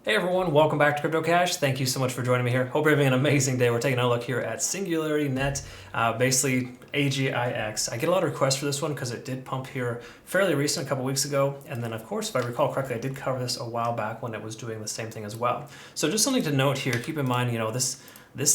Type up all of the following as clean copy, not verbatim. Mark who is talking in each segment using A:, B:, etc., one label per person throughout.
A: Hey everyone, welcome back to Crypto Cash. Thank you so much for joining me here. Hope you're having an amazing day. We're taking a look here at Singularitynet, basically Agix. I get a lot of requests for this one because it did pump here fairly recent, a couple weeks ago. And then of course, if I recall correctly, I did cover this a while back when it was doing the same thing as well. So just something to note here, keep in mind, this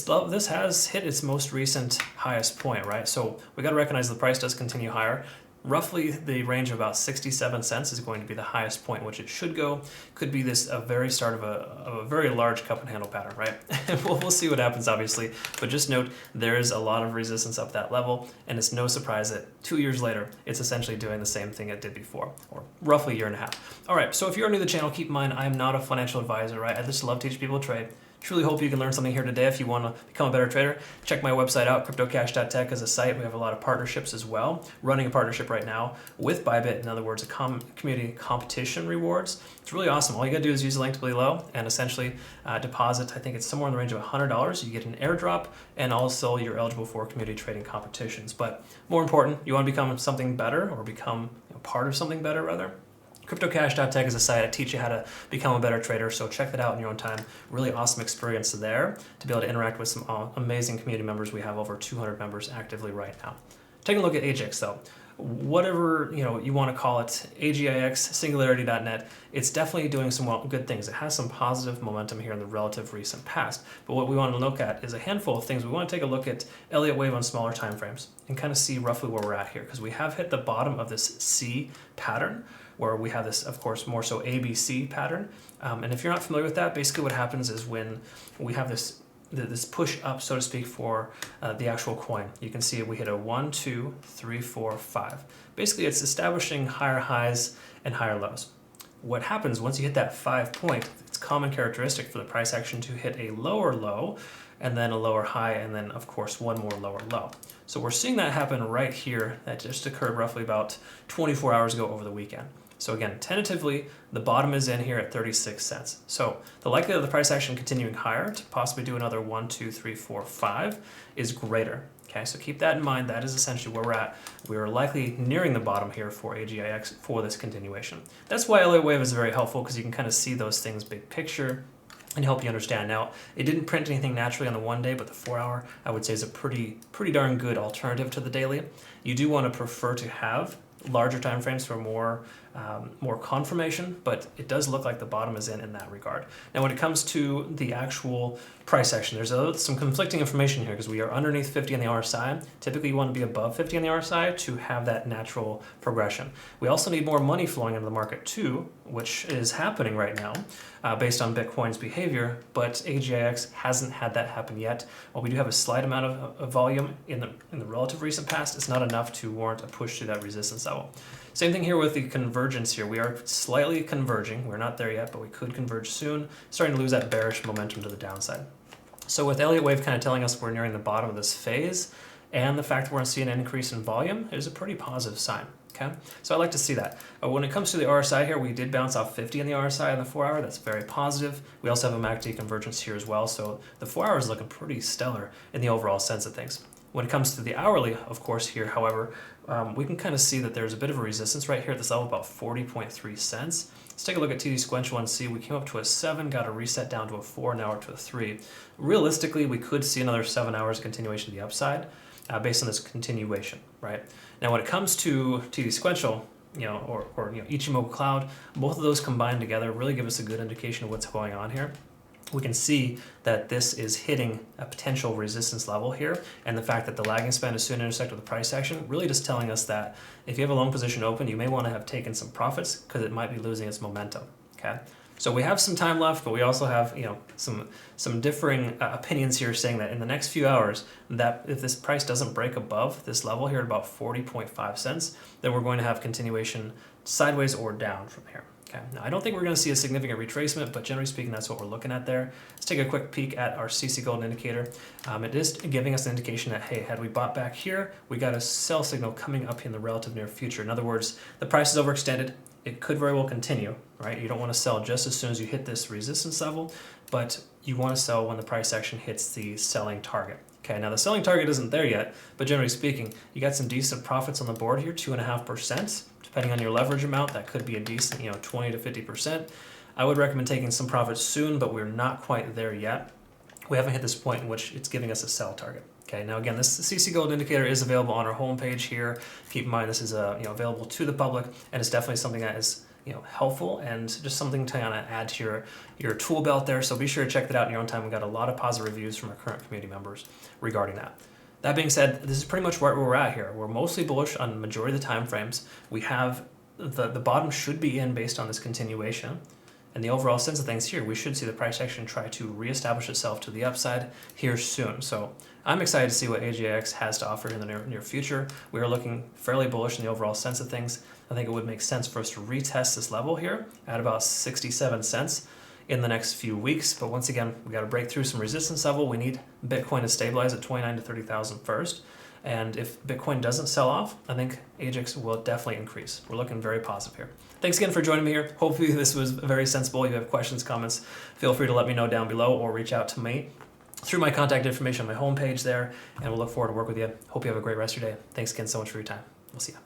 A: has hit its most recent highest point, right? So we got to recognize the price does continue higher. Roughly the range of about 67 cents is going to be the highest point which it should go. Could be this a very start of a very large cup and handle pattern, right? we'll see what happens, obviously. But just note there is a lot of resistance up that level, and it's no surprise that 2 years later it's essentially doing the same thing it did before, or roughly a year and a half. All right, so if you're new to the channel, keep in mind I am not a financial advisor, right? I just love teaching people to trade. Truly hope you can learn something here today. If you want to become a better trader, check my website out, cryptocash.tech as a site. We have a lot of partnerships as well. Running a partnership right now with Bybit, in other words, a community competition rewards. It's really awesome. All you got to do is use the link below and essentially deposit, I think it's somewhere in the range of $100. You get an airdrop, and also you're eligible for community trading competitions. But more important, you want to become something better, or become part of something better rather. Cryptocash.tech is a site I teach you how to become a better trader, so check that out in your own time. Really awesome experience there to be able to interact with some amazing community members. We have over 200 members actively right now. Taking a look at Agix though. Whatever you want to call it, Agix, Singularity.net, it's definitely doing some good things. It has some positive momentum here in the relative recent past. But what we want to look at is a handful of things. We want to take a look at Elliott wave on smaller time frames and kind of see roughly where we're at here, because we have hit the bottom of this C pattern, where we have this, of course, more so ABC pattern. And if you're not familiar with that, basically what happens is when we have this push up, so to speak, for the actual coin, you can see we hit a 1, 2, 3, 4, 5. Basically, it's establishing higher highs and higher lows. What happens once you hit that 5 point, it's common characteristic for the price action to hit a lower low, and then a lower high, and then of course one more lower low. So we're seeing that happen right here. That just occurred roughly about 24 hours ago over the weekend. So again, tentatively, the bottom is in here at 36 cents. So the likelihood of the price action continuing higher to possibly do another 1, 2, 3, 4, 5 is greater. Okay, so keep that in mind. That is essentially where we're at. We're likely nearing the bottom here for AGIX for this continuation. That's why Elliott wave is very helpful, because you can kind of see those things big picture and help you understand. Now, it didn't print anything naturally on the 1 day, but the 4 hour, I would say, is a pretty darn good alternative to the daily. You do want to prefer to have larger time frames for more confirmation, but it does look like the bottom is in that regard. Now, when it comes to the actual price action, there's some conflicting information here, because we are underneath 50 on the RSI. Typically, you want to be above 50 on the RSI to have that natural progression. We also need more money flowing into the market too, which is happening right now based on Bitcoin's behavior, but AGIX hasn't had that happen yet. While we do have a slight amount of volume in the relative recent past, it's not enough to warrant a push to that resistance level. Same thing here with the convergence here. We are slightly converging. We're not there yet, but we could converge soon, starting to lose that bearish momentum to the downside. So with Elliott wave kind of telling us we're nearing the bottom of this phase, and the fact that we're seeing an increase in volume is a pretty positive sign. Okay, so I like to see that. When it comes to the RSI here, we did bounce off 50 on the RSI on the 4 hour. That's very positive. We also have a MACD convergence here as well. So the 4 hour is looking pretty stellar in the overall sense of things. When it comes to the hourly, of course, here, however, we can kind of see that there's a bit of a resistance right here at this level, about 40.3 cents. Let's take a look at TD sequential and see. We came up to a 7, got a reset down to a 4, now we're to a 3. Realistically, we could see another 7 hours of continuation to the upside based on this continuation, right? Now, when it comes to TD sequential, or Ichimoku Cloud, both of those combined together really give us a good indication of what's going on here. We can see that this is hitting a potential resistance level here, and the fact that the lagging span is soon intersect with the price action really just telling us that if you have a long position open, you may want to have taken some profits, because it might be losing its momentum. Okay, so we have some time left, but we also have some differing opinions here, saying that in the next few hours, that if this price doesn't break above this level here at about 40.5 cents, then we're going to have continuation sideways or down from here. Okay. Now, I don't think we're going to see a significant retracement, but generally speaking, that's what we're looking at there. Let's take a quick peek at our CC Golden indicator. It is giving us an indication that, hey, had we bought back here, we got a sell signal coming up in the relative near future. In other words, the price is overextended. It could very well continue, right? You don't want to sell just as soon as you hit this resistance level, but you want to sell when the price action hits the selling target. Okay, now the selling target isn't there yet, but generally speaking, you got some decent profits on the board here, 2.5%. Depending on your leverage amount, that could be a decent, 20 to 50%. I would recommend taking some profits soon, but we're not quite there yet. We haven't hit this point in which it's giving us a sell target. Okay, now again, this CC Gold indicator is available on our homepage here. Keep in mind this is available to the public, and it's definitely something that is helpful and just something to kind of add to your tool belt there. So be sure to check that out in your own time. We've got a lot of positive reviews from our current community members regarding that. That being said, this is pretty much where we're at here. We're mostly bullish on the majority of the time frames. We have the bottom should be in based on this continuation. And the overall sense of things here, we should see the price action try to reestablish itself to the upside here soon. So I'm excited to see what AGX has to offer in the near future. We are looking fairly bullish in the overall sense of things. I think it would make sense for us to retest this level here at about 67 cents in the next few weeks. But once again, we got to break through some resistance level. We need Bitcoin to stabilize at 29 to 30,000 first. And if Bitcoin doesn't sell off, I think Agix will definitely increase. We're looking very positive here. Thanks again for joining me here. Hopefully this was very sensible. If you have questions, comments, feel free to let me know down below or reach out to me through my contact information on my homepage there. And we'll look forward to work with you. Hope you have a great rest of your day. Thanks again so much for your time. We'll see you.